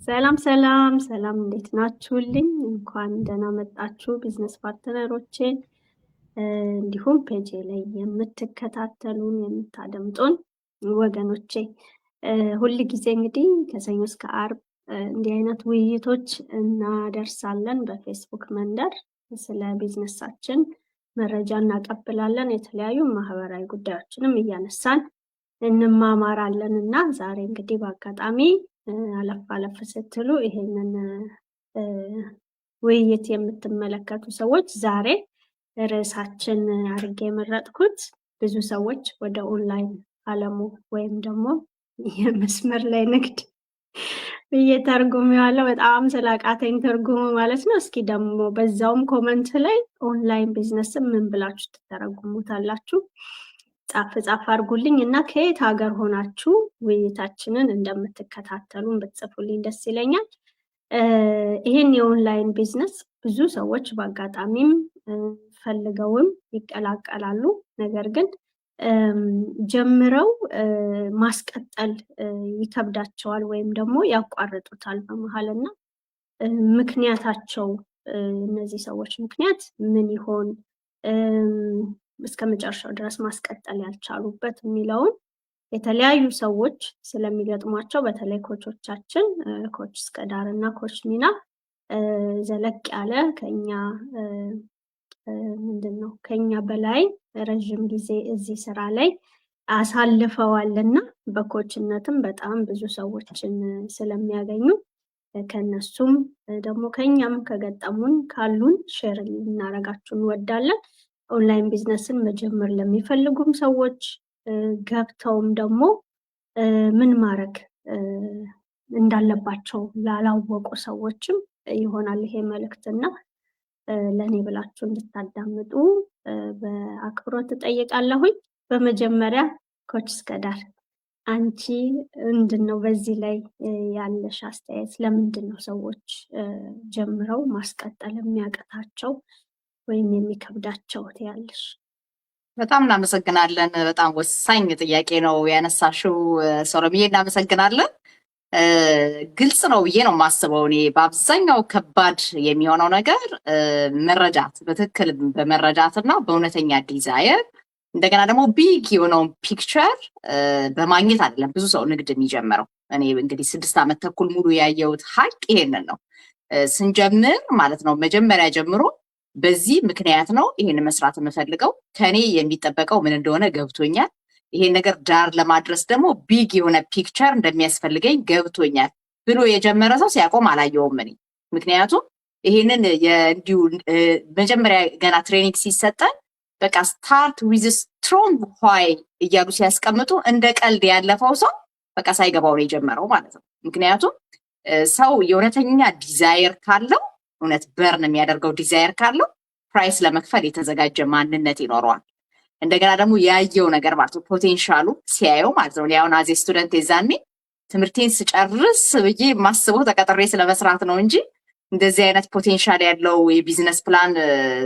ሰላም ሰላም ሰላም እንዴት ናችሁልኝ? እንኳን ደህና መጣችሁ ቢዝነስ ፓርትነሮቼ፣ እንዲሁም ፔጄ ላይ የምትከታተሉን የምታደምጡን ወገኖቼ። ሁል ጊዜ እንግዲህ ከሰኞ እስከ ዓርብ እንዲህ አይነት ውይይቶች እናደርሳለን። በፌስቡክ መንደር ስለ ቢዝነሳችን መረጃ እናቀብላለን። የተለያዩ ማህበራዊ ጉዳዮችንም እያነሳን እንማማራለን እና ዛሬ እንግዲህ በአጋጣሚ አለፍ አለፍ ስትሉ ይሄንን ውይይት የምትመለከቱ ሰዎች ዛሬ ርዕሳችን አድርጌ የመረጥኩት ብዙ ሰዎች ወደ ኦንላይን ዓለሙ ወይም ደግሞ የመስመር ላይ ንግድ ብዬ ተርጉሜዋለሁ። በጣም ስላቃተኝ ትርጉሙ ማለት ነው። እስኪ ደግሞ በዛውም ኮመንት ላይ ኦንላይን ቢዝነስን ምን ብላችሁ ትተረጉሙታላችሁ? ጻፍ ጻፍ አድርጉልኝ እና ከየት ሀገር ሆናችሁ ውይይታችንን እንደምትከታተሉን ብትጽፉልኝ ደስ ይለኛል። ይሄን የኦንላይን ቢዝነስ ብዙ ሰዎች በአጋጣሚም ፈልገውም ይቀላቀላሉ። ነገር ግን ጀምረው ማስቀጠል ይከብዳቸዋል ወይም ደግሞ ያቋርጡታል በመሀልና ምክንያታቸው እነዚህ ሰዎች ምክንያት ምን ይሆን እስከ መጨረሻው ድረስ ማስቀጠል ያልቻሉበት የሚለውን የተለያዩ ሰዎች ስለሚገጥሟቸው በተለይ ኮቾቻችን ኮች እስከዳር እና ኮች ሚና ዘለቅ ያለ ከኛ በላይ ረጅም ጊዜ እዚህ ስራ ላይ አሳልፈዋልና በኮችነትም በጣም ብዙ ሰዎችን ስለሚያገኙ ከነሱም ደግሞ ከኛም ከገጠሙን ካሉን ሼር ልናረጋችሁ እንወዳለን። ኦንላይን ቢዝነስን መጀመር ለሚፈልጉም ሰዎች ገብተውም ደግሞ ምን ማድረግ እንዳለባቸው ላላወቁ ሰዎችም ይሆናል ይሄ መልእክትና ለኔ ብላችሁ እንድታዳምጡ በአክብሮት እጠይቃለሁኝ። በመጀመሪያ ኮች እስከዳር አንቺ ምንድነው በዚህ ላይ ያለሽ አስተያየት? ለምንድነው ሰዎች ጀምረው ማስቀጠል የሚያቅታቸው ወይም የሚከብዳቸው ትያለሽ? በጣም እናመሰግናለን። በጣም ወሳኝ ጥያቄ ነው ያነሳሽው ሶሎምዬ፣ እናመሰግናለን። ግልጽ ነው ብዬ ነው የማስበው። እኔ በአብዛኛው ከባድ የሚሆነው ነገር መረዳት፣ በትክክል በመረዳት እና በእውነተኛ ዲዛይር እንደገና ደግሞ ቢግ የሆነውን ፒክቸር በማግኘት አይደለም ብዙ ሰው ንግድ የሚጀምረው። እኔ እንግዲህ 6 ዓመት ተኩል ሙሉ ያየሁት ሀቅ ይሄንን ነው። ስንጀምር ማለት ነው መጀመሪያ ጀምሮ በዚህ ምክንያት ነው ይሄን መስራት የምፈልገው፣ ከኔ የሚጠበቀው ምን እንደሆነ ገብቶኛል፣ ይሄን ነገር ዳር ለማድረስ ደግሞ ቢግ የሆነ ፒክቸር እንደሚያስፈልገኝ ገብቶኛል ብሎ የጀመረ ሰው ሲያቆም አላየውም እኔ። ምክንያቱም ይሄንን እንዲሁ መጀመሪያ ገና ትሬኒንግ ሲሰጠን በቃ ስታርት ዊዝ ስትሮንግ ዋይ እያሉ ሲያስቀምጡ እንደ ቀልድ ያለፈው ሰው በቃ ሳይገባው ነው የጀመረው ማለት ነው። ምክንያቱም ሰው የእውነተኛ ዲዛይር ካለው፣ እውነት በርን የሚያደርገው ዲዛይር ካለው ፕራይስ ለመክፈል የተዘጋጀ ማንነት ይኖረዋል። እንደገና ደግሞ ያየው ነገር ማለት ነው ፖቴንሻሉ ሲያየው ማለት ነው። ያውን አዜ ስቱደንት የዛኔ ትምህርቴን ስጨርስ ብዬ ማስበው ተቀጥሬ ስለመስራት ነው እንጂ እንደዚህ አይነት ፖቴንሻል ያለው የቢዝነስ ፕላን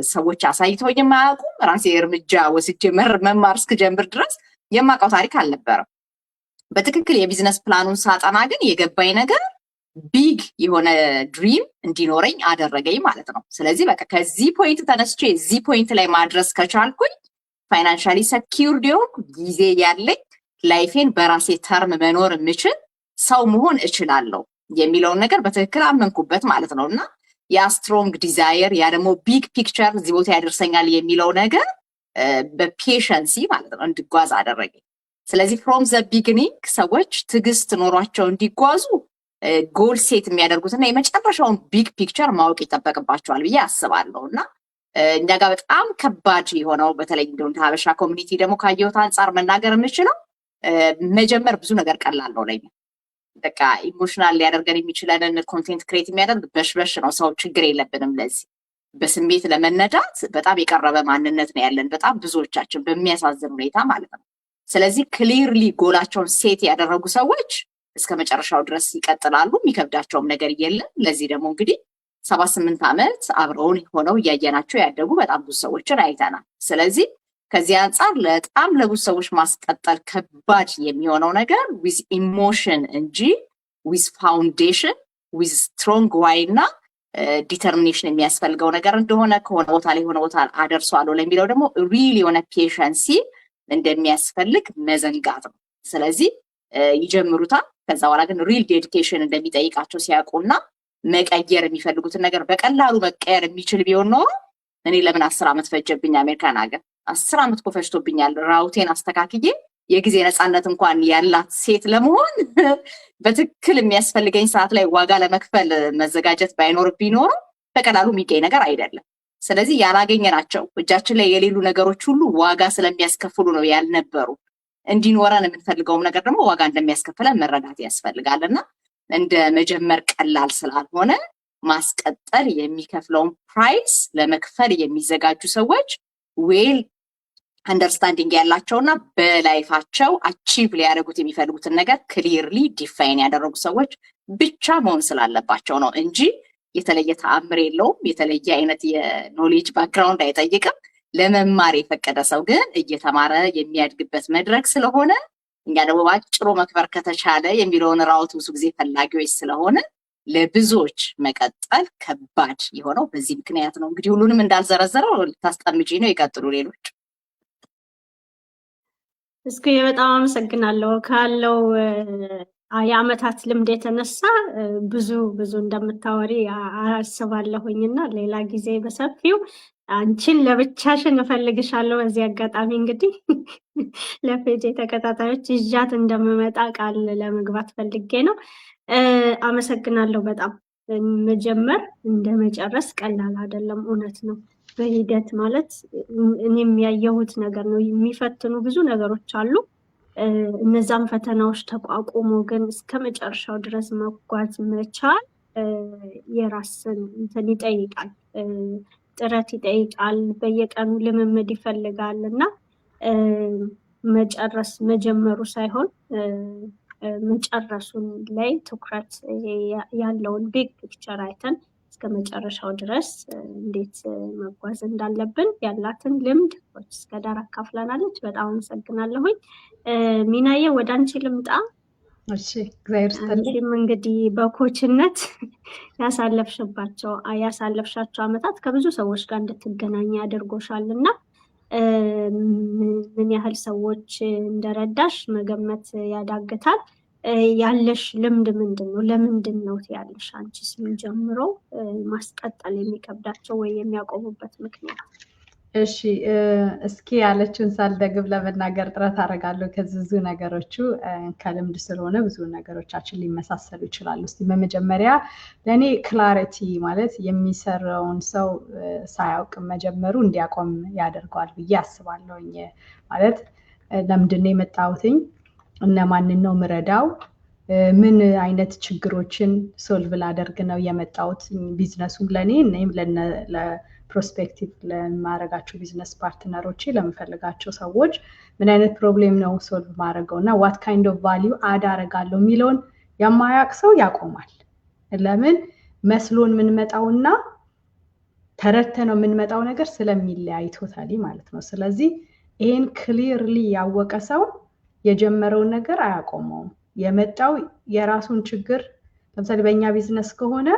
ሰዎች አሳይተውኝ የማያውቁም። ራሴ እርምጃ ወስጄ መማር እስክጀምር ድረስ የማውቀው ታሪክ አልነበረም። በትክክል የቢዝነስ ፕላኑን ሳጠና ግን የገባኝ ነገር ቢግ የሆነ ድሪም እንዲኖረኝ አደረገኝ ማለት ነው። ስለዚህ በቃ ከዚህ ፖይንት ተነስቼ እዚህ ፖይንት ላይ ማድረስ ከቻልኩኝ ፋይናንሻሊ ሰኪውርድ የሆንኩ ጊዜ ያለኝ ላይፌን በራሴ ተርም መኖር የምችል ሰው መሆን እችላለሁ የሚለውን ነገር በትክክል አመንኩበት ማለት ነው። እና ያ ስትሮንግ ዲዛይር ያ ደግሞ ቢግ ፒክቸር እዚህ ቦታ ያደርሰኛል የሚለው ነገር በፔሸንሲ ማለት ነው እንድጓዝ አደረገኝ። ስለዚህ ፍሮም ዘ ቢግኒንግ ሰዎች ትዕግስት ኖሯቸው እንዲጓዙ ጎል ሴት የሚያደርጉትና የመጨረሻውን ቢግ ፒክቸር ማወቅ ይጠበቅባቸዋል ብዬ አስባለሁ። እና እኛ ጋር በጣም ከባድ የሆነው በተለይ እንደውም ሀበሻ ኮሚኒቲ ደግሞ ካየሁት አንጻር መናገር የምችለው መጀመር ብዙ ነገር ቀላል ነው ለኛ። በቃ ኢሞሽናል ሊያደርገን የሚችለንን ኮንቴንት ክሬት የሚያደርግ በሽበሽ ነው። ሰው ችግር የለብንም ለዚህ። በስሜት ለመነዳት በጣም የቀረበ ማንነት ነው ያለን በጣም ብዙዎቻችን በሚያሳዝን ሁኔታ ማለት ነው። ስለዚህ ክሊርሊ ጎላቸውን ሴት ያደረጉ ሰዎች እስከ መጨረሻው ድረስ ይቀጥላሉ፣ የሚከብዳቸውም ነገር የለም። ለዚህ ደግሞ እንግዲህ 7-8 ዓመት አብረውን ሆነው እያየናቸው ያደጉ በጣም ብዙ ሰዎችን አይተናል። ስለዚህ ከዚህ አንጻር በጣም ለብዙ ሰዎች ማስቀጠል ከባድ የሚሆነው ነገር ዊዝ ኢሞሽን እንጂ ዊዝ ፋውንዴሽን with strong why እና ዲተርሚኔሽን የሚያስፈልገው ነገር እንደሆነ ከሆነ ቦታ ላይ ሆነ ቦታ አደርሷለሁ ለሚለው ደግሞ ሪል የሆነ ፔሸንሲ እንደሚያስፈልግ መዘንጋት ነው። ስለዚህ ይጀምሩታል። ከዛ በኋላ ግን ሪል ዴዲኬሽን እንደሚጠይቃቸው ሲያውቁና መቀየር የሚፈልጉትን ነገር በቀላሉ መቀየር የሚችል ቢሆን ኖሮ እኔ ለምን 10 ዓመት ፈጀብኝ አሜሪካን ሀገር 10 ዓመት እኮ ፈጅቶብኛል ራውቴን አስተካክዬ የጊዜ ነፃነት እንኳን ያላት ሴት ለመሆን በትክክል የሚያስፈልገኝ ሰዓት ላይ ዋጋ ለመክፈል መዘጋጀት ባይኖርብኝ ኖሮ በቀላሉ የሚገኝ ነገር አይደለም። ስለዚህ ያላገኘናቸው እጃችን ላይ የሌሉ ነገሮች ሁሉ ዋጋ ስለሚያስከፍሉ ነው ያልነበሩ። እንዲኖረን የምንፈልገውም ነገር ደግሞ ዋጋ እንደሚያስከፍለን መረዳት ያስፈልጋልና እንደ መጀመር ቀላል ስላልሆነ ማስቀጠል የሚከፍለውን ፕራይስ ለመክፈል የሚዘጋጁ ሰዎች ዌል አንደርስታንዲንግ ያላቸውና በላይፋቸው አቺቭ ሊያደርጉት የሚፈልጉትን ነገር ክሊርሊ ዲፋይን ያደረጉ ሰዎች ብቻ መሆን ስላለባቸው ነው እንጂ የተለየ ተአምር የለውም። የተለየ አይነት የኖሌጅ ባክግራውንድ አይጠይቅም። ለመማር የፈቀደ ሰው ግን እየተማረ የሚያድግበት መድረክ ስለሆነ እኛ ደግሞ ባጭሩ መክበር ከተቻለ የሚለውን ራውት ብዙ ጊዜ ፈላጊዎች ስለሆነ ለብዙዎች መቀጠል ከባድ የሆነው በዚህ ምክንያት ነው። እንግዲህ ሁሉንም እንዳልዘረዘረው ልታስጠምጪ ነው። ይቀጥሉ ሌሎች። እስኪ በጣም አመሰግናለሁ። ካለው የአመታት ልምድ የተነሳ ብዙ እንደምታወሪ አስባለሁኝና ሌላ ጊዜ በሰፊው አንቺን ለብቻሽን እፈልግሻለሁ። በዚህ አጋጣሚ እንግዲህ ለፔጅ ተከታታዮች ይዣት እንደምመጣ ቃል ለመግባት ፈልጌ ነው። አመሰግናለሁ በጣም። መጀመር እንደመጨረስ ቀላል አይደለም፣ እውነት ነው። በሂደት ማለት እኔም ያየሁት ነገር ነው። የሚፈትኑ ብዙ ነገሮች አሉ። እነዛም ፈተናዎች ተቋቁሞ ግን እስከ መጨረሻው ድረስ መጓዝ መቻል የራስን እንትን ይጠይቃል፣ ጥረት ይጠይቃል፣ በየቀኑ ልምምድ ይፈልጋል እና መጨረስ መጀመሩ ሳይሆን መጨረሱን ላይ ትኩረት ያለውን ቢግ ፒክቸር አይተን እስከ መጨረሻው ድረስ እንዴት መጓዝ እንዳለብን ያላትን ልምድ እስከ ዳር አካፍላናለች። በጣም አመሰግናለሁኝ። ሚናዬ ወደ አንቺ ልምጣ። እሺ፣ እግዚአብሔር ይስጥልኝ። አንቺም እንግዲህ በኮችነት ያሳለፍሻቸው አመታት ከብዙ ሰዎች ጋር እንድትገናኝ ያደርጎሻልና ምን ያህል ሰዎች እንደረዳሽ መገመት ያዳግታል። ያለሽ ልምድ ምንድን ነው? ለምንድን ነው ያለሽ አንቺስ ምን ጀምሮ ማስቀጠል የሚከብዳቸው ወይ የሚያቆሙበት ምክንያት? እሺ፣ እስኪ ያለችውን ሳልደግም ለመናገር ጥረት አደርጋለሁ። ከብዙ ነገሮቹ ከልምድ ስለሆነ ብዙ ነገሮቻችን ሊመሳሰሉ ይችላሉ። እስቲ በመጀመሪያ ለእኔ ክላሪቲ ማለት የሚሰራውን ሰው ሳያውቅ መጀመሩ እንዲያቆም ያደርገዋል ብዬ አስባለሁኝ። ማለት ለምንድን ነው የመጣሁትኝ? እነማንን ነው ምረዳው? ምን አይነት ችግሮችን ሶልቭ ላደርግ ነው የመጣሁት? ቢዝነሱም ለእኔ እኔም ለፕሮስፔክቲቭ ለማረጋቸው ቢዝነስ ፓርትነሮቼ ለምፈልጋቸው ሰዎች ምን አይነት ፕሮብሌም ነው ሶልቭ ማድረገው እና ዋት ካይንድ ኦፍ ቫሊዩ አድ አደርጋለሁ የሚለውን የማያውቅ ሰው ያቆማል። ለምን መስሎን የምንመጣውና ተረድተነው የምንመጣው ነገር ስለሚለያይ ቶታሊ ማለት ነው። ስለዚህ ይሄን ክሊርሊ ያወቀ ሰው የጀመረውን ነገር አያቆመውም። የመጣው የራሱን ችግር ለምሳሌ በእኛ ቢዝነስ ከሆነ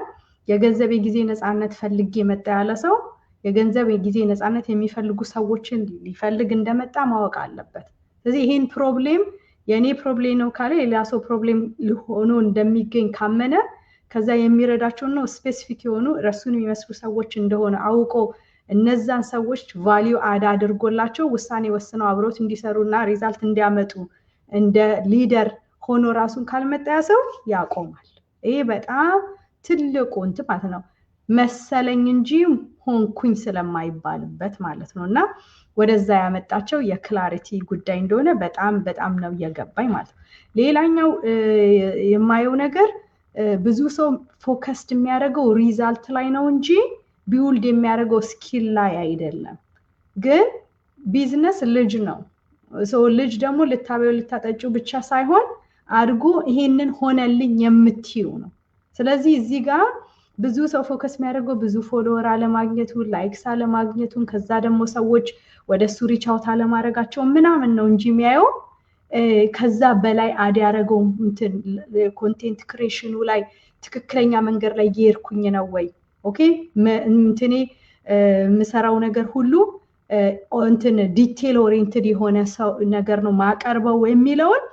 የገንዘብ የጊዜ ነፃነት ፈልጌ የመጣ ያለ ሰው የገንዘብ የጊዜ ነፃነት የሚፈልጉ ሰዎችን ሊፈልግ እንደመጣ ማወቅ አለበት። ስለዚህ ይሄን ፕሮብሌም የኔ ፕሮብሌም ነው ካለ ሌላ ሰው ፕሮብሌም ሊሆኑ እንደሚገኝ ካመነ ከዛ የሚረዳቸው ነው ስፔሲፊክ የሆኑ እርሱን የሚመስሉ ሰዎች እንደሆነ አውቆ እነዛን ሰዎች ቫልዩ አድ አድርጎላቸው ውሳኔ ወስነው አብሮት እንዲሰሩና ሪዛልት እንዲያመጡ እንደ ሊደር ሆኖ ራሱን ካልመጣ ሰው ያቆማል። ይሄ በጣም ትልቁ እንትን ማለት ነው። መሰለኝ እንጂ ሆንኩኝ ስለማይባልበት ማለት ነውና ወደዛ ያመጣቸው የክላሪቲ ጉዳይ እንደሆነ በጣም ነው የገባኝ ማለት ነው። ሌላኛው የማየው ነገር ብዙ ሰው ፎከስድ የሚያደርገው ሪዛልት ላይ ነው እንጂ ቢውልድ የሚያደርገው ስኪል ላይ አይደለም። ግን ቢዝነስ ልጅ ነው። ሰው ልጅ ደግሞ ልታበዩ ልታጠጪው ብቻ ሳይሆን አድጎ ይሄንን ሆነልኝ የምትዩ ነው። ስለዚህ እዚህ ጋር ብዙ ሰው ፎከስ የሚያደርገው ብዙ ፎሎወር አለማግኘቱን፣ ላይክስ አለማግኘቱን፣ ከዛ ደግሞ ሰዎች ወደ እሱ ሪች አውት አለማድረጋቸው ምናምን ነው እንጂ የሚያየው ከዛ በላይ አድ ያደረገው እንትን ኮንቴንት ክሬሽኑ ላይ ትክክለኛ መንገድ ላይ እየሄድኩኝ ነው ወይ? ኦኬ እንትኔ የምሰራው ነገር ሁሉ እንትን ዲቴል ኦሪየንትድ የሆነ ሰው ነገር ነው ማቀርበው የሚለውን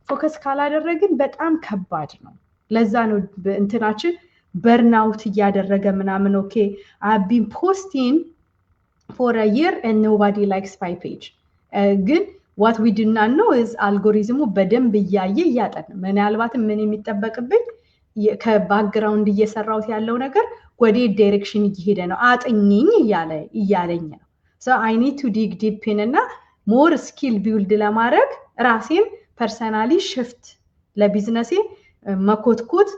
ፎከስ ካላደረግን በጣም ከባድ ነው። ለዛ ነው እንትናችን በርናውት እያደረገ ምናምን። ኦኬ I've been posting for a year and nobody likes my page. ግን what we did not know is አልጎሪዝሙ በደንብ እያጠነ ምናልባትም ምን የሚጠበቅብኝ ከባክግራውንድ እየሰራውት ያለው ነገር ወደ ዳይሬክሽን እየሄደ ነው አጥኝኝ እያለኝ ነው። so I need to dig deep in እና more skill build ለማድረግ ራሴን ፐርሰናሊ ሽፍት ለቢዝነሴ መኮትኮት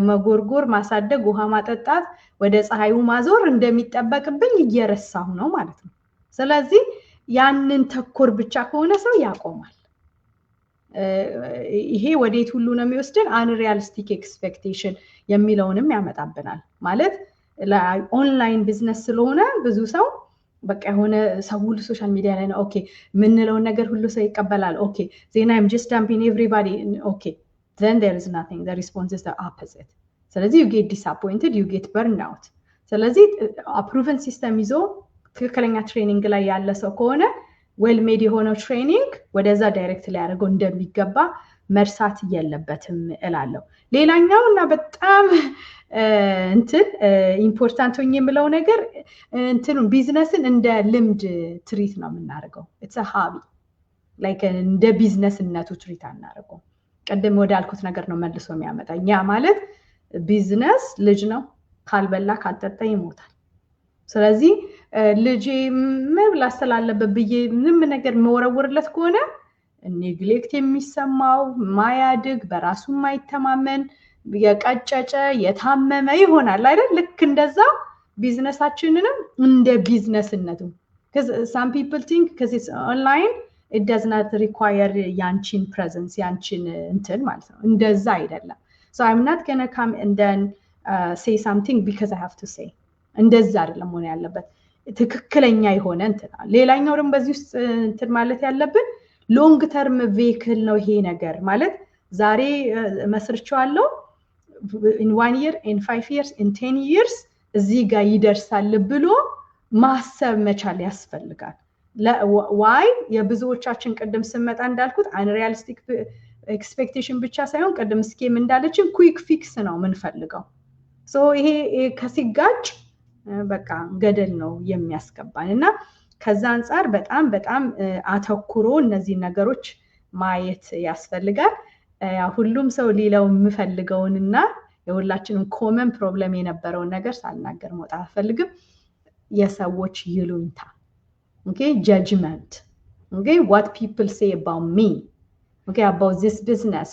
መጎርጎር ማሳደግ ውሃ ማጠጣት ወደ ፀሐዩ ማዞር እንደሚጠበቅብኝ እየረሳሁ ነው ማለት ነው። ስለዚህ ያንን ተኮር ብቻ ከሆነ ሰው ያቆማል። ይሄ ወዴት ሁሉ ነው የሚወስደን? አንሪያሊስቲክ ኤክስፔክቴሽን የሚለውንም ያመጣብናል። ማለት ኦንላይን ቢዝነስ ስለሆነ ብዙ ሰው በቃ የሆነ ሰው ሁሉ ሶሻል ሚዲያ ላይ ነው። ኦኬ ምንለውን ነገር ሁሉ ሰው ይቀበላል። ኦኬ ዜና I'm just dumping everybody. Okay, then there is nothing. The response is the opposite. ስለዚህ you get disappointed, you get burned out. ስለዚህ proven system ይዞ ትክክለኛ ትሬኒንግ ላይ ያለ ሰው ከሆነ ዌል ሜድ የሆነው ትሬኒንግ ወደዛ ዳይሬክት ላይ ያደርገው እንደሚገባ መርሳት የለበትም እላለሁ። ሌላኛው እና በጣም እንትን ኢምፖርታንት ሆኜ የምለው ነገር እንትኑ ቢዝነስን እንደ ልምድ ትሪት ነው የምናደርገው። it's a hobby like እንደ ቢዝነስነቱ ትሪት አናደርገው። ቀደም ወደ አልኩት ነገር ነው መልሶ የሚያመጣኝ። ያ ማለት ቢዝነስ ልጅ ነው፣ ካልበላ ካልጠጣ ይሞታል። ስለዚህ ልጅ መብላት ስላለበት ብዬ ምንም ነገር መወረወርለት ከሆነ ኔግሌክት የሚሰማው ማያድግ በራሱ ማይተማመን የቀጨጨ የታመመ ይሆናል አይደል? ልክ እንደዛ ቢዝነሳችንንም እንደ ቢዝነስነቱ because some people think because it's online it does not require ያንቺን presence ያንቺን እንትን ማለት ነው። እንደዛ አይደለም። so I'm not going to come and then say something because I have to say እንደዛ አይደለም ሆነ ያለበት ትክክለኛ የሆነ እንትን። ሌላኛው ደግሞ በዚህ ውስጥ እንትን ማለት ያለብን ሎንግ ተርም ቬሂክል ነው ይሄ ነገር ማለት ዛሬ መስርቻለሁ in 1 year in 5 years in 10 years እዚህ ጋር ይደርሳል ብሎ ማሰብ መቻል ያስፈልጋል። ዋይ የብዙዎቻችን ቀደም ስመጣ እንዳልኩት አንሪያሊስቲክ ኤክስፔክቴሽን ብቻ ሳይሆን ቀደም ስኬም እንዳለችን ኩዊክ ፊክስ ነው የምንፈልገው። ሶ ይሄ ከሲጋጭ በቃ ገደል ነው የሚያስገባን እና ከዛ አንፃር በጣም አተኩሮ እነዚህ ነገሮች ማየት ያስፈልጋል። ሁሉም ሰው ሌላው የምፈልገውንና የሁላችንም ኮመን ፕሮብለም የነበረውን ነገር ሳልናገር መውጣት አልፈልግም። የሰዎች ይሉኝታ okay judgment okay what people say about me okay about this business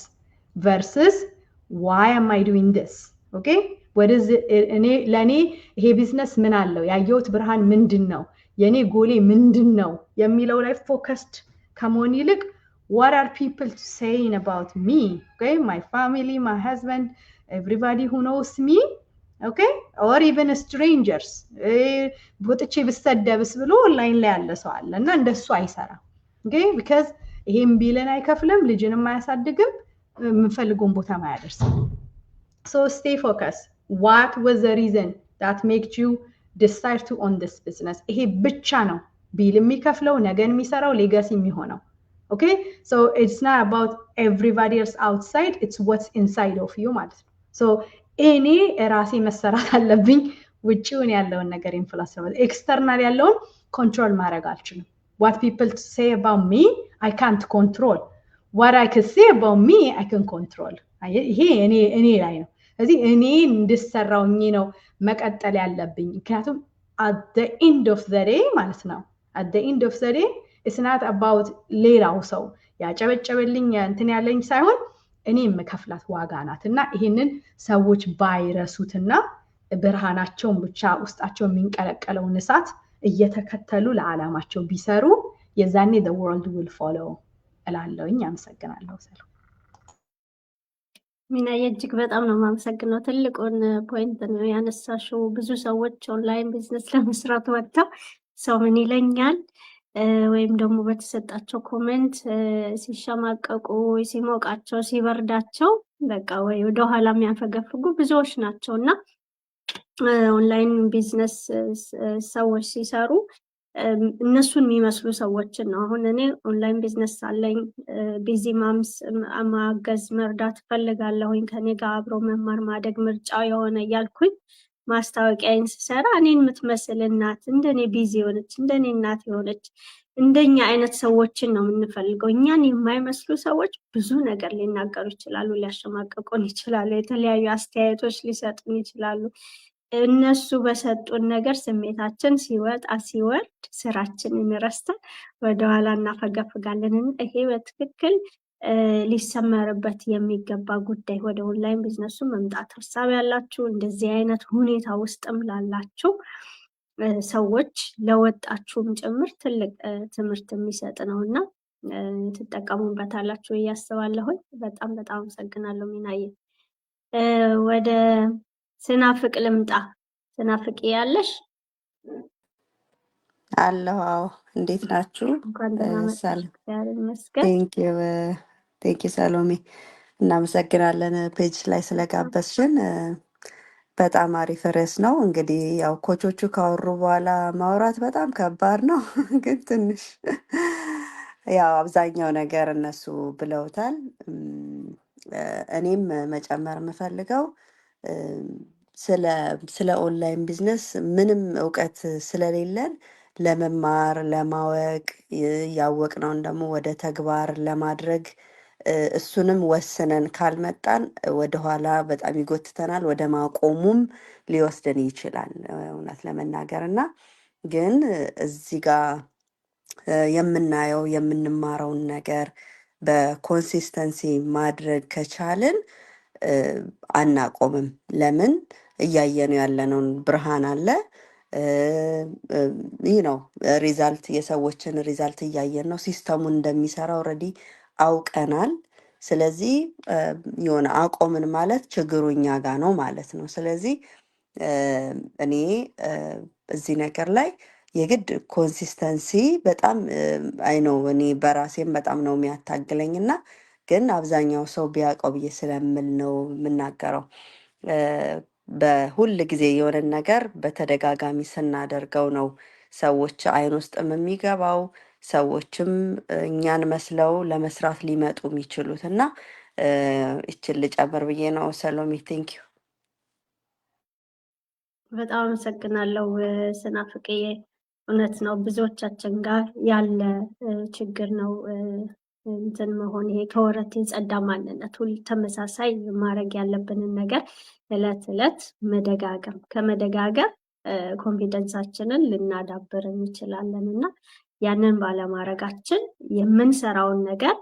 versus why am I doing this okay what is it ለኔ ይሄ ቢዝነስ ምን አለው ያየሁት ብርሃን ምንድነው የኔ ጎሌ ምንድነው የሚለው ላይ ፎከስድ ከመሆን ይልቅ what are people saying about me okay my family my husband everybody who knows me okay or even strangers ቦጥቼ ብሰደብስ ብሎ ኦንላይን ላይ ያለ ሰው አለ እና እንደሱ አይሰራ okay because ይሄም ቢለን አይከፍልም ልጅንም አያሳድግም የምፈልገውን ቦታ ማያደርስ። so stay focused. What was the reason that made you decide to own this business? ይሄ ብቻ ነው ቢል የሚከፍለው ነገን የሚሰራው ሌጋሲ የሚሆነው okay so it's not about everybody else outside, it's what's inside of you ማለት ነው። so እኔ ራሴ መሰራት አለብኝ ውጪውን ያለውን ነገር ኢንፍሉዌንስ ነው ኤክስተርናል ያለውን ኮንትሮል ማድረግ አልችልም። what people say about me I can't control, what I can say about me I can control. ይሄ እኔ ላይ ነው። ስለዚህ እኔ እንድሰራውኝ ነው መቀጠል ያለብኝ ምክንያቱም at the end of the day ማለት ነው at the end of the day it's not about ሌላው ሰው ያጨበጨበልኝ እንትን ያለኝ ሳይሆን እኔ የምከፍላት ዋጋ ናትና ይሄንን ሰዎች ባይረሱትና ብርሃናቸውን ብቻ ውስጣቸው የሚንቀለቀለውን እሳት እየተከተሉ ለዓላማቸው ቢሰሩ የዛኔ the world will follow እላለሁኝ። አመሰግናለሁ። ሰላም ሚና እጅግ በጣም ነው የማመሰግነው። ትልቁን ፖይንት ነው ያነሳሽው። ብዙ ሰዎች ኦንላይን ቢዝነስ ለመስራት ወጥተው ሰው ምን ይለኛል ወይም ደግሞ በተሰጣቸው ኮሜንት ሲሸማቀቁ ወይ ሲሞቃቸው ሲበርዳቸው በቃ ወይ ወደኋላ የሚያፈገፍጉ ብዙዎች ናቸው እና ኦንላይን ቢዝነስ ሰዎች ሲሰሩ እነሱን የሚመስሉ ሰዎችን ነው። አሁን እኔ ኦንላይን ቢዝነስ አለኝ፣ ቢዚ ማምስ ማገዝ መርዳት ፈልጋለሁኝ፣ ከኔ ጋር አብሮ መማር ማደግ ምርጫ የሆነ እያልኩኝ ማስታወቂያን ስሰራ እኔን የምትመስል እናት እንደኔ ቢዚ የሆነች እንደኔ እናት የሆነች እንደኛ አይነት ሰዎችን ነው የምንፈልገው። እኛን የማይመስሉ ሰዎች ብዙ ነገር ሊናገሩ ይችላሉ፣ ሊያሸማቀቁን ይችላሉ፣ የተለያዩ አስተያየቶች ሊሰጡን ይችላሉ። እነሱ በሰጡን ነገር ስሜታችን ሲወጣ ሲወርድ ስራችንን ረስተን ወደኋላ እናፈገፍጋለን። ይሄ በትክክል ሊሰመርበት የሚገባ ጉዳይ። ወደ ኦንላይን ቢዝነሱ መምጣት ሀሳብ ያላችሁ እንደዚህ አይነት ሁኔታ ውስጥም ላላችሁ ሰዎች ለወጣችሁም ጭምር ትልቅ ትምህርት የሚሰጥ ነው እና ትጠቀሙበታላችሁ እያስባለሁኝ። በጣም በጣም አመሰግናለሁ ሚናዬ። ወደ ስናፍቅ ልምጣ። ስናፍቅ ያለሽ አለሁ። አዎ፣ እንዴት ናችሁ? እንኳን ደህና መጣሽ። ሰላም። እግዚአብሔር ይመስገን። ቴንኪው ሰሎሜ፣ እናመሰግናለን ፔጅ ላይ ስለጋበዝሽን። በጣም አሪፍ ርዕስ ነው። እንግዲህ ያው ኮቾቹ ካወሩ በኋላ ማውራት በጣም ከባድ ነው፣ ግን ትንሽ ያው አብዛኛው ነገር እነሱ ብለውታል። እኔም መጨመር የምፈልገው ስለ ኦንላይን ቢዝነስ ምንም እውቀት ስለሌለን ለመማር ለማወቅ ያወቅነውን ደግሞ ወደ ተግባር ለማድረግ እሱንም ወስነን ካልመጣን ወደኋላ በጣም ይጎትተናል፣ ወደ ማቆሙም ሊወስደን ይችላል እውነት ለመናገር እና ግን እዚህ ጋር የምናየው የምንማረውን ነገር በኮንሲስተንሲ ማድረግ ከቻልን አናቆምም። ለምን? እያየነው ያለነውን ብርሃን አለ። ይህ ነው ሪዛልት፣ የሰዎችን ሪዛልት እያየን ነው። ሲስተሙን እንደሚሰራ ኦልሬዲ አውቀናል። ስለዚህ የሆነ አቆምን ማለት ችግሩ እኛ ጋር ነው ማለት ነው። ስለዚህ እኔ እዚህ ነገር ላይ የግድ ኮንሲስተንሲ በጣም አይ ነው እኔ በራሴም በጣም ነው የሚያታግለኝ እና ግን አብዛኛው ሰው ቢያውቀው ብዬ ስለምል ነው የምናገረው። በሁል ጊዜ የሆነን ነገር በተደጋጋሚ ስናደርገው ነው ሰዎች አይን ውስጥም የሚገባው፣ ሰዎችም እኛን መስለው ለመስራት ሊመጡ የሚችሉት እና ይችን ልጨምር ብዬ ነው። ሰሎሜ ቴንኪዩ። በጣም አመሰግናለሁ ስናፍቅዬ። እውነት ነው ብዙዎቻችን ጋር ያለ ችግር ነው እንትን መሆን፣ ይሄ ከወረት የጸዳ ማንነት፣ ሁሉ ተመሳሳይ ማድረግ ያለብንን ነገር እለት እለት መደጋገም፣ ከመደጋገም ኮንፊደንሳችንን ልናዳብር እንችላለን እና ያንን ባለማድረጋችን የምንሰራውን ነገር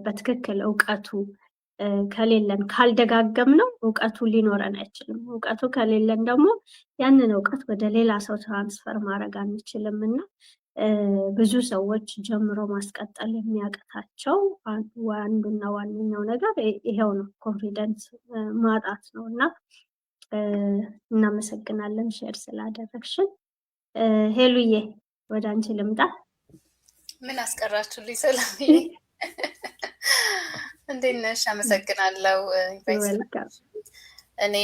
በትክክል እውቀቱ ከሌለን ካልደጋገም ነው እውቀቱ ሊኖረን አይችልም። እውቀቱ ከሌለን ደግሞ ያንን እውቀት ወደ ሌላ ሰው ትራንስፈር ማድረግ አንችልም እና ብዙ ሰዎች ጀምሮ ማስቀጠል የሚያቅታቸው አንዱና ዋነኛው ነገር ይሄው ነው፣ ኮንፊደንስ ማጣት ነው እና እናመሰግናለን ሼር ስላደረግሽን። ሄሉዬ ወደ አንቺ ልምጣ። ምን አስቀራችሁልኝ? ሰላምዬ እንዴት ነሽ? አመሰግናለሁ። እኔ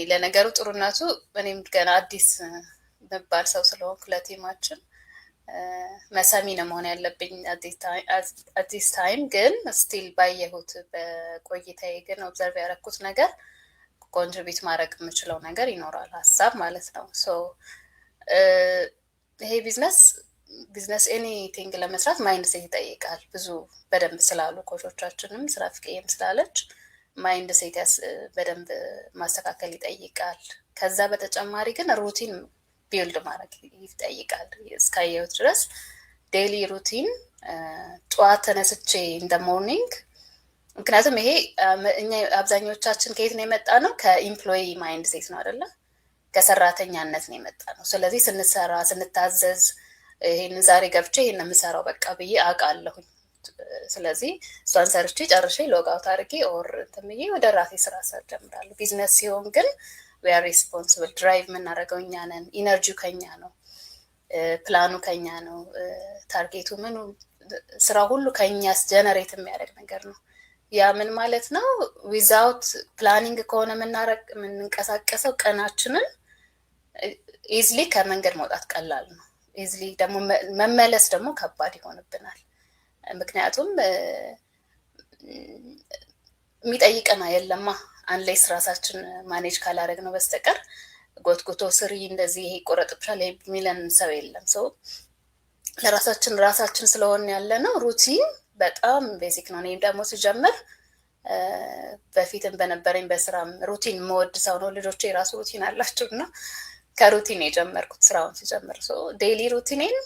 ለነገሩ ጥሩነቱ እኔም ገና አዲስ መባል ሰው ስለሆንኩ ለቲማችን መሰሚ ነው መሆን ያለብኝ አዲስ ታይም። ግን ስቲል ባየሁት በቆይታዬ ግን ኦብዘርቭ ያደረኩት ነገር ኮንትሪቢዩት ማድረግ የምችለው ነገር ይኖራል፣ ሀሳብ ማለት ነው። ይሄ ቢዝነስ ኤኒቲንግ ለመስራት ማይንድ ሴት ይጠይቃል። ብዙ በደንብ ስላሉ ኮቾቻችንም ስራ ፍቄም ስላለች ማይንድ ሴት በደንብ ማስተካከል ይጠይቃል። ከዛ በተጨማሪ ግን ሩቲን ቢልድ ማድረግ ይጠይቃል። እስካየሁት ድረስ ዴይሊ ሩቲን ጠዋት ተነስቼ ኢን ዘ ሞርኒንግ፣ ምክንያቱም ይሄ እኛ አብዛኞቻችን ከየት ነው የመጣ ነው? ከኢምፕሎይ ማይንድ ሴት ነው አይደለ? ከሰራተኛነት ነው የመጣ ነው። ስለዚህ ስንሰራ ስንታዘዝ ይሄን ዛሬ ገብቼ ይሄን የምሰራው በቃ ብዬ አውቃለሁኝ። ስለዚህ እሷን ሰርቼ ጨርሼ ሎጋውት አድርጌ ኦር እንትን ብዬ ወደ ራሴ ስራ ጀምራለሁ። ቢዝነስ ሲሆን ግን ዊ አር ሪስፖንሲብል፣ ድራይቭ የምናደርገው እኛ ነን፣ ኢነርጂው ከኛ ነው። ፕላኑ ከኛ ነው፣ ታርጌቱ ምኑ ስራ ሁሉ ከኛስ ጀነሬት የሚያደርግ ነገር ነው። ያ ምን ማለት ነው? ዊዛውት ፕላኒንግ ከሆነ የምንንቀሳቀሰው ቀናችንን ኢዝሊ ከመንገድ መውጣት ቀላል ነው። ኢዝሊ ደግሞ መመለስ ደግሞ ከባድ ይሆንብናል። ምክንያቱም የሚጠይቀና የለማ አንሌስ ራሳችን ማኔጅ ካላደረግ ነው በስተቀር ጎትጎቶ ስሪ እንደዚህ ይሄ ቆረጥብሻል የሚለን ሰው የለም። ሰው ለራሳችን ስለሆነ ያለ ነው። ሩቲን በጣም ቤዚክ ነው። እኔም ደግሞ ሲጀምር በፊትም በነበረኝ በስራም ሩቲን መወድ ሰው ነው። ልጆቼ የራሱ ሩቲን አላቸው እና ከሩቲን የጀመርኩት ስራውን ሲጀምር ዴይሊ ሩቲኔን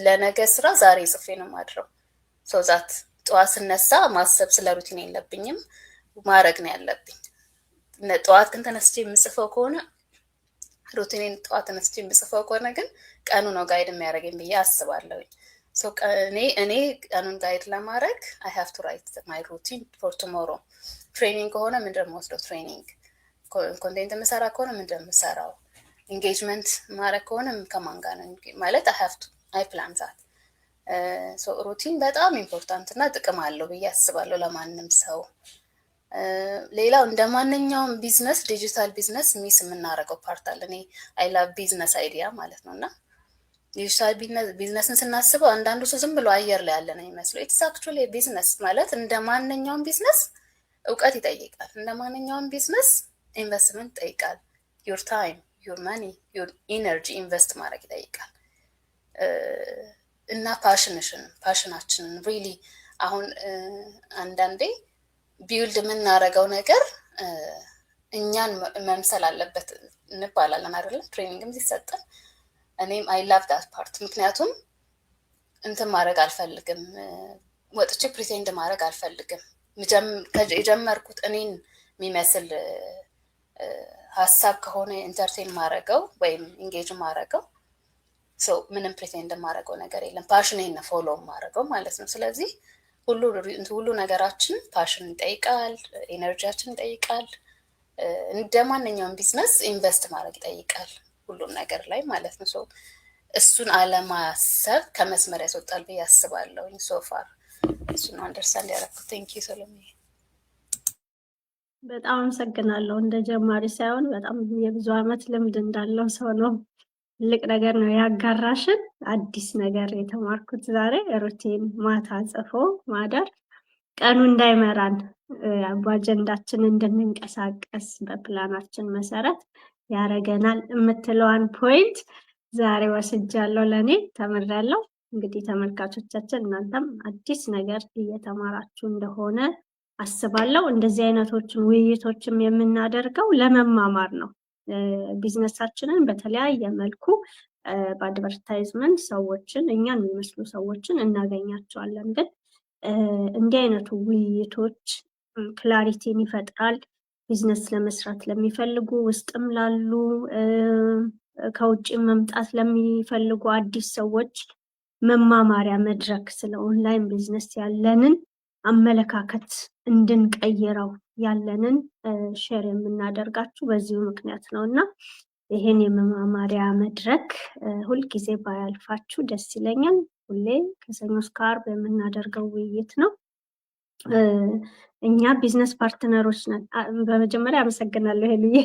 ለነገ ስራ ዛሬ ጽፌ ነው ማድረው። ዛት ጠዋት ስነሳ ማሰብ ስለ ሩቲን የለብኝም፣ ማድረግ ነው ያለብኝ። ጠዋት ግን ተነስቼ የምጽፈው ከሆነ ሩቲኔን ጠዋት ተነስቼ የምጽፈው ከሆነ ግን ቀኑ ነው ጋይድ የሚያደርገኝ ብዬ አስባለሁኝ። እኔ ቀኑን ጋይድ ለማድረግ አይ ሃቭ ቱ ራይት ማይ ሩቲን ፎር ቱሞሮ። ትሬኒንግ ከሆነ ምንድን ነው የምወስደው ትሬኒንግ፣ ኮንቴንት የምሰራ ከሆነ ምንድን ነው የምሰራው፣ ኢንጌጅመንት ማድረግ ከሆነ ከማን ጋር ነው ማለት አይ ፕላን ዛት። ሩቲን በጣም ኢምፖርታንት እና ጥቅም አለው ብዬ አስባለሁ ለማንም ሰው። ሌላው እንደ ማንኛውም ቢዝነስ ዲጂታል ቢዝነስ ሚስ የምናደርገው ፓርት አለ። እኔ አይ ላቭ ቢዝነስ አይዲያ ማለት ነው እና ዲጂታል ቢዝነስን ስናስበው አንዳንዱ ሰው ዝም ብሎ አየር ላይ ያለ ነው የሚመስለው። ኢትስ አክቹዋሊ ቢዝነስ ማለት እንደ ማንኛውም ቢዝነስ እውቀት ይጠይቃል። እንደ ማንኛውም ቢዝነስ ኢንቨስትመንት ይጠይቃል። ዩር ታይም፣ ዩር መኒ፣ ዩር ኢነርጂ ኢንቨስት ማድረግ ይጠይቃል። እና ፓሽናችንን ሪሊ አሁን አንዳንዴ ቢውልድ የምናደርገው ነገር እኛን መምሰል አለበት እንባላለን አይደለም? ትሬኒንግም ሲሰጠን እኔም አይ ላቭ ዳት ፓርት። ምክንያቱም እንትን ማድረግ አልፈልግም፣ ወጥቼ ፕሪቴንድ ማድረግ አልፈልግም። የጀመርኩት እኔን የሚመስል ሀሳብ ከሆነ ኢንተርቴን ማድረገው ወይም ኢንጌጅ ማድረገው ምንም ፕሪቴንድ ማድረገው ነገር የለም። ፓሽኔን ፎሎ ማድረገው ማለት ነው። ስለዚህ ሁሉ ነገራችን ፓሽን ይጠይቃል፣ ኤነርጂያችን ይጠይቃል። እንደ ማንኛውም ቢዝነስ ኢንቨስት ማድረግ ይጠይቃል ሁሉም ነገር ላይ ማለት ነው። እሱን አለማሰብ ከመስመር ያስወጣል ብዬ አስባለሁ። ሶፋር እሱን አንደርስታንድ ያደረኩት። ቴንክ ዩ ሰሎሜ። በጣም አመሰግናለሁ። እንደ ጀማሪ ሳይሆን በጣም የብዙ ዓመት ልምድ እንዳለው ሰው ነው። ትልቅ ነገር ነው ያጋራሽን። አዲስ ነገር የተማርኩት ዛሬ ሩቲን ማታ ጽፎ ማደር ቀኑ እንዳይመራን በአጀንዳችን እንድንንቀሳቀስ በፕላናችን መሰረት ያረገናል የምትለዋን ፖይንት ዛሬ ወስጃለሁ፣ ለኔ ተምሬያለሁ። እንግዲህ ተመልካቾቻችን እናንተም አዲስ ነገር እየተማራችሁ እንደሆነ አስባለሁ። እንደዚህ አይነቶችን ውይይቶችም የምናደርገው ለመማማር ነው። ቢዝነሳችንን በተለያየ መልኩ በአድቨርታይዝመንት ሰዎችን እኛን የሚመስሉ ሰዎችን እናገኛቸዋለን። ግን እንዲህ አይነቱ ውይይቶች ክላሪቲን ይፈጥራል። ቢዝነስ ለመስራት ለሚፈልጉ ውስጥም ላሉ ከውጭ መምጣት ለሚፈልጉ አዲስ ሰዎች መማማሪያ መድረክ ስለ ኦንላይን ቢዝነስ ያለንን አመለካከት እንድንቀይረው ያለንን ሼር የምናደርጋችሁ በዚሁ ምክንያት ነው እና ይሄን የመማማሪያ መድረክ ሁልጊዜ ባያልፋችሁ ደስ ይለኛል። ሁሌ ከሰኞ እስከ ዓርብ የምናደርገው ውይይት ነው። እኛ ቢዝነስ ፓርትነሮች ነን። በመጀመሪያ አመሰግናለሁ ሄሉዬ።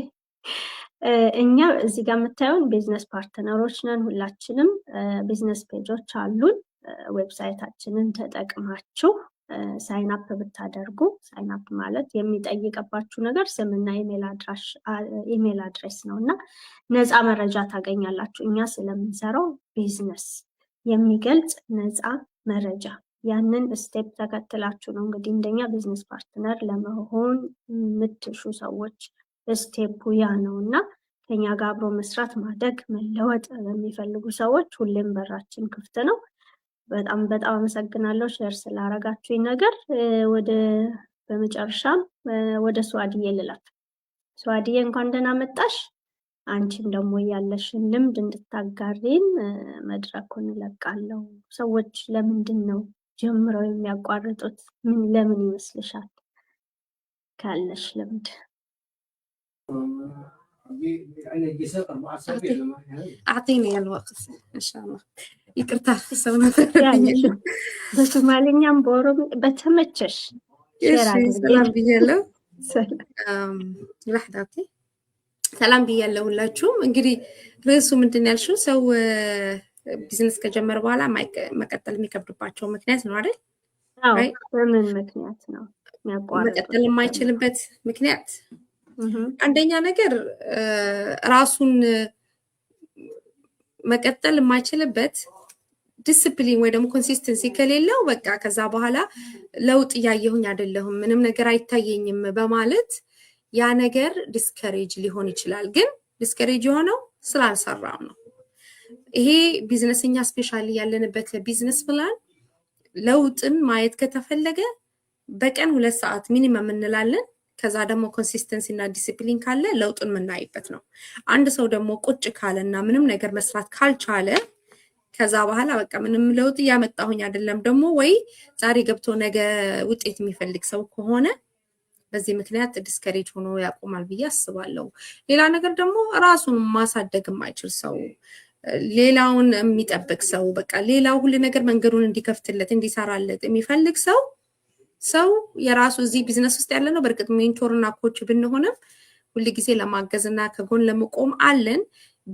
እኛ እዚህ ጋር የምታዩን ቢዝነስ ፓርትነሮች ነን። ሁላችንም ቢዝነስ ፔጆች አሉን። ዌብሳይታችንን ተጠቅማችሁ ሳይን አፕ ብታደርጉ፣ ሳይን አፕ ማለት የሚጠይቅባችሁ ነገር ስምና ኢሜል አድሬስ ነው እና ነፃ መረጃ ታገኛላችሁ። እኛ ስለምንሰራው ቢዝነስ የሚገልጽ ነፃ መረጃ፣ ያንን ስቴፕ ተከትላችሁ ነው እንግዲህ እንደኛ ቢዝነስ ፓርትነር ለመሆን የምትሹ ሰዎች ስቴፑ ያ ነው እና ከኛ ጋር አብሮ መስራት፣ ማደግ፣ መለወጥ ለሚፈልጉ ሰዎች ሁሌም በራችን ክፍት ነው። በጣም አመሰግናለሁ ሼር ስላረጋችሁኝ ነገር። በመጨረሻም ወደ ሱአድዬ ልላክ። ሱአድዬ እንኳን ደህና መጣሽ። አንቺም ደግሞ ያለሽን ልምድ እንድታጋሪን መድረኩን እለቃለሁ። ሰዎች ለምንድን ነው ጀምረው የሚያቋርጡት? ለምን ይመስልሻል? ካለሽ ልምድ። أعطيني الوقت إن شاء الله. يقرتا سونا فربيني. በሶማሊኛም በኦሮሞ በተመቸሽ ሼር አድርጊ። ሰላም ብያለሁ። ሰላም ለሕዳቴ ሰላም ብያለሁ ሁላችሁም። እንግዲህ ርዕሱ ምንድን ያልሽው ሰው ቢዝነስ ከጀመረ በኋላ መቀጠል የሚከብድባቸው ምክንያት ነው አይደል? አዎ፣ በምን ምክንያት ነው መቀጠል የማይችልበት ምክንያት? አንደኛ ነገር ራሱን መቀጠል የማይችልበት ዲስፕሊን ወይ ደግሞ ኮንሲስተንሲ ከሌለው በቃ ከዛ በኋላ ለውጥ እያየሁኝ አይደለሁም፣ ምንም ነገር አይታየኝም በማለት ያ ነገር ዲስከሬጅ ሊሆን ይችላል። ግን ዲስከሬጅ የሆነው ስላልሰራው ነው። ይሄ ቢዝነስኛ ስፔሻሊ ያለንበት ቢዝነስ ፕላን ለውጥን ማየት ከተፈለገ በቀን 2 ሰዓት ሚኒመም እንላለን። ከዛ ደግሞ ኮንሲስተንሲ እና ዲሲፕሊን ካለ ለውጥን የምናይበት ነው። አንድ ሰው ደግሞ ቁጭ ካለና ምንም ነገር መስራት ካልቻለ ከዛ በኋላ በቃ ምንም ለውጥ እያመጣሁኝ አይደለም ደግሞ ወይ ዛሬ ገብቶ ነገ ውጤት የሚፈልግ ሰው ከሆነ በዚህ ምክንያት ዲስከሬጅ ሆኖ ያቆማል ብዬ አስባለሁ። ሌላ ነገር ደግሞ ራሱን ማሳደግ የማይችል ሰው፣ ሌላውን የሚጠብቅ ሰው፣ በቃ ሌላው ሁሉ ነገር መንገዱን እንዲከፍትለት እንዲሰራለት የሚፈልግ ሰው የራሱ እዚህ ቢዝነስ ውስጥ ያለ ነው። በርግጥ ሜንቶርና ኮች ብንሆንም ሁሉ ጊዜ ለማገዝና ከጎን ለመቆም አለን።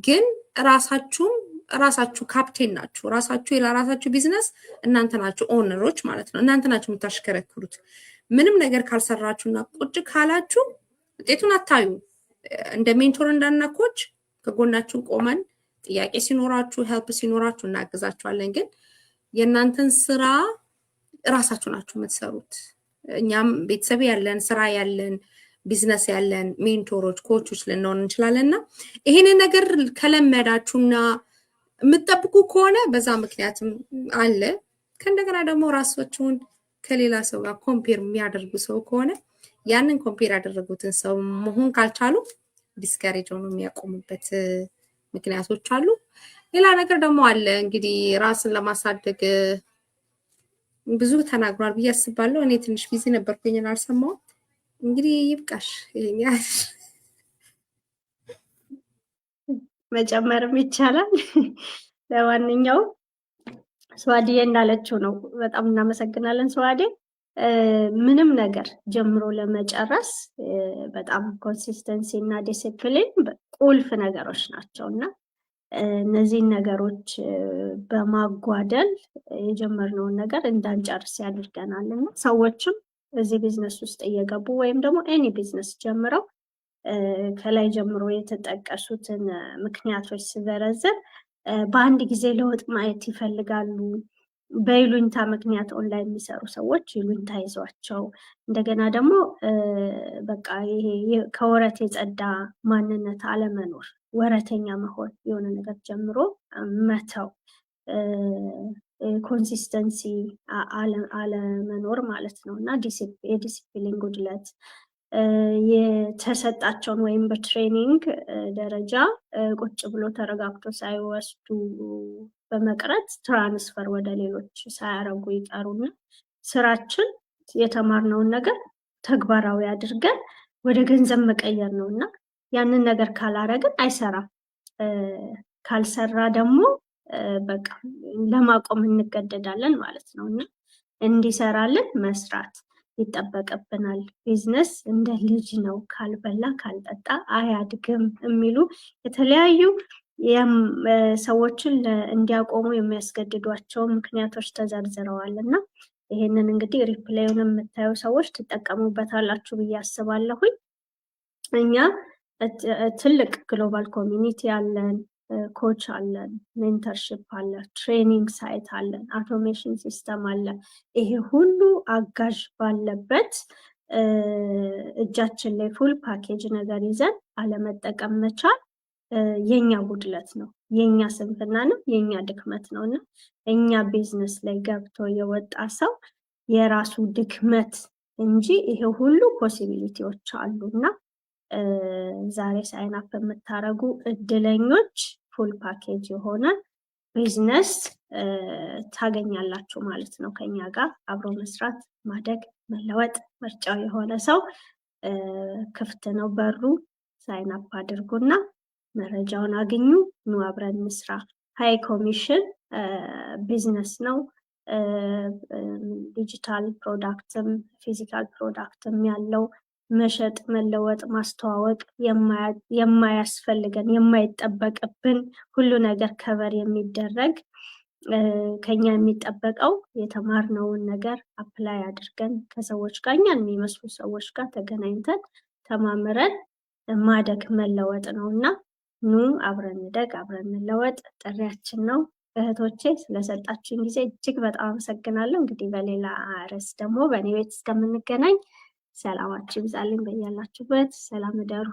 ግን ራሳችሁ ካፕቴን ናችሁ። ራሳችሁ የራሳችሁ ቢዝነስ እናንተ ናችሁ ኦነሮች ማለት ነው። እናንተ ናችሁ የምታሽከረክሩት። ምንም ነገር ካልሰራችሁና ቁጭ ካላችሁ ውጤቱን አታዩ። እንደ ሜንቶር እንዳና ኮች ከጎናችሁ ቆመን ጥያቄ ሲኖራችሁ ሄልፕ ሲኖራችሁ እናግዛችኋለን። ግን የእናንተን ስራ ራሳችሁ ናችሁ የምትሰሩት። እኛም ቤተሰብ ያለን ስራ ያለን ቢዝነስ ያለን ሜንቶሮች ኮቾች ልንሆን እንችላለንና ይሄንን ነገር ከለመዳችሁና የምትጠብቁ ከሆነ በዛ ምክንያትም አለ። ከእንደገና ደግሞ ራሳችሁን ከሌላ ሰው ጋር ኮምፔር የሚያደርጉ ሰው ከሆነ ያንን ኮምፔር ያደረጉትን ሰው መሆን ካልቻሉ ዲስከሬጅ ሆኖ የሚያቆሙበት ምክንያቶች አሉ። ሌላ ነገር ደግሞ አለ እንግዲህ ራስን ለማሳደግ ብዙ ተናግሯል ብዬ አስባለሁ። እኔ ትንሽ ቢዚ ነበርኩኝ አልሰማሁም። እንግዲህ ይብቃሽ። መጨመርም ይቻላል። ለማንኛውም ስዋዲዬ እንዳለችው ነው። በጣም እናመሰግናለን ስዋዴ። ምንም ነገር ጀምሮ ለመጨረስ በጣም ኮንሲስተንሲ እና ዲሲፕሊን ቁልፍ ነገሮች ናቸው እና እነዚህን ነገሮች በማጓደል የጀመርነውን ነገር እንዳንጨርስ ያደርገናል እና ሰዎችም እዚህ ቢዝነስ ውስጥ እየገቡ ወይም ደግሞ ኤኒ ቢዝነስ ጀምረው ከላይ ጀምሮ የተጠቀሱትን ምክንያቶች ስዘረዝር በአንድ ጊዜ ለውጥ ማየት ይፈልጋሉ። በይሉኝታ ምክንያት ኦንላይን የሚሰሩ ሰዎች ይሉኝታ ይዟቸው፣ እንደገና ደግሞ በቃ ይሄ ከወረት የጸዳ ማንነት አለመኖር፣ ወረተኛ መሆን፣ የሆነ ነገር ጀምሮ መተው፣ ኮንሲስተንሲ አለመኖር ማለት ነው እና የዲሲፕሊን ጉድለት፣ የተሰጣቸውን ወይም በትሬኒንግ ደረጃ ቁጭ ብሎ ተረጋግቶ ሳይወስዱ በመቅረት ትራንስፈር ወደ ሌሎች ሳያረጉ ይቀሩና ስራችን የተማርነውን ነገር ተግባራዊ አድርገን ወደ ገንዘብ መቀየር ነው እና ያንን ነገር ካላረግን አይሰራም። ካልሰራ ደግሞ በቃ ለማቆም እንገደዳለን ማለት ነው እና እንዲሰራልን መስራት ይጠበቅብናል። ቢዝነስ እንደ ልጅ ነው፣ ካልበላ ካልጠጣ አያድግም የሚሉ የተለያዩ ሰዎችን እንዲያቆሙ የሚያስገድዷቸው ምክንያቶች ተዘርዝረዋል እና ይሄንን እንግዲህ ሪፕሌዩን የምታዩ ሰዎች ትጠቀሙበታላችሁ ብዬ አስባለሁኝ። እኛ ትልቅ ግሎባል ኮሚኒቲ አለን፣ ኮች አለን፣ ሜንተርሽፕ አለ፣ ትሬኒንግ ሳይት አለን፣ አውቶሜሽን ሲስተም አለ። ይሄ ሁሉ አጋዥ ባለበት እጃችን ላይ ፉል ፓኬጅ ነገር ይዘን አለመጠቀም መቻል የኛ ጉድለት ነው፣ የኛ ስንፍና ነው፣ የኛ ድክመት ነው እና እኛ ቢዝነስ ላይ ገብቶ የወጣ ሰው የራሱ ድክመት እንጂ ይሄ ሁሉ ፖሲቢሊቲዎች አሉ እና ዛሬ ሳይን አፕ የምታረጉ እድለኞች ፉል ፓኬጅ የሆነ ቢዝነስ ታገኛላችሁ ማለት ነው። ከኛ ጋር አብሮ መስራት፣ ማደግ፣ መለወጥ ምርጫው የሆነ ሰው ክፍት ነው በሩ። ሳይን አፕ አድርጉና መረጃውን አግኙ። ኑ አብረን እንስራ። ሃይ ኮሚሽን ቢዝነስ ነው። ዲጂታል ፕሮዳክትም ፊዚካል ፕሮዳክትም ያለው መሸጥ፣ መለወጥ፣ ማስተዋወቅ የማያስፈልገን የማይጠበቅብን ሁሉ ነገር ከበር የሚደረግ ከኛ የሚጠበቀው የተማርነውን ነገር አፕላይ አድርገን ከሰዎች ጋር እኛን የሚመስሉ ሰዎች ጋር ተገናኝተን ተማምረን ማደግ መለወጥ ነው እና ኑ አብረን እንደግ፣ አብረን እንለወጥ ጥሪያችን ነው። እህቶቼ ስለሰጣችሁኝ ጊዜ እጅግ በጣም አመሰግናለሁ። እንግዲህ በሌላ ርዕስ ደግሞ በእኔ ቤት እስከምንገናኝ ሰላማችሁ ይብዛልኝ። በያላችሁበት ሰላም እደሩ።